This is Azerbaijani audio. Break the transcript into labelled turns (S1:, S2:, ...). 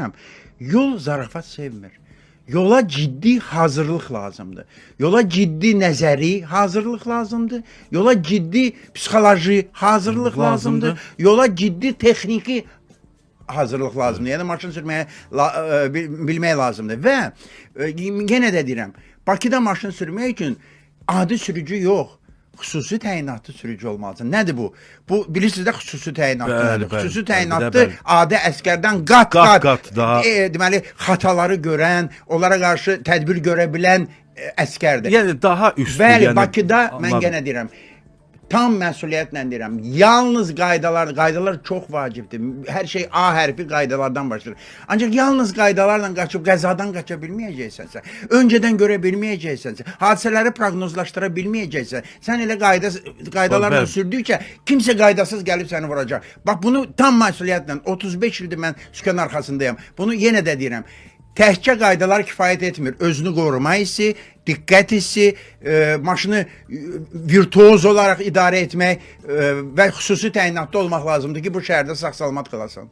S1: deyirəm, yol zarafat sevmir. Yola ciddi hazırlıq lazımdır. Yola ciddi nəzəri hazırlıq lazımdır. Yola ciddi psixoloji hazırlıq lazımdır. Yola ciddi texniki hazırlıq lazımdır. Yəni maşın sürməyə bilmək lazımdır. Və yenə də deyirəm, Bakıda maşın sürmək üçün adi sürücü yox, xüsusi təyinatlı sürücü olmalıdır. Nədir bu? Bu bilirsiniz də xüsusi təyinatlı nədir? Xüsusi təyinatlı adi əskərdən qat-qat deməli xataları görən, onlara qarşı tədbir görə bilən əskərdir.
S2: Yəni daha üstü.
S1: Bəli, Bakıda mən yenə deyirəm, tam məsuliyyətlə deyirəm. Yalnız qaydalar çox vacibdir. Hər şey A hərfi qaydalardan başlayır. Ancaq yalnız qaydalarla qaçıb qəzadan qaça bilməyəcəksənsə, öncədən görə bilməyəcəksənsə, hadisələri proqnozlaşdıra bilməyəcəksən, sən elə qaydalarla sürdükcə kimsə qaydasız gəlib səni vuracaq. Bax bunu tam məsuliyyətlə 35 ildir mən sükan arxasındayam. Bunu yenə də deyirəm. Təhkə qaydalar kifayət etmir. Özünü qoruma hissi, diqqət hissi, maşını virtuoz olaraq idarə etmək və xüsusi təyinatlı olmaq lazımdır ki, bu şəhərdə sağ-salamat qalasan.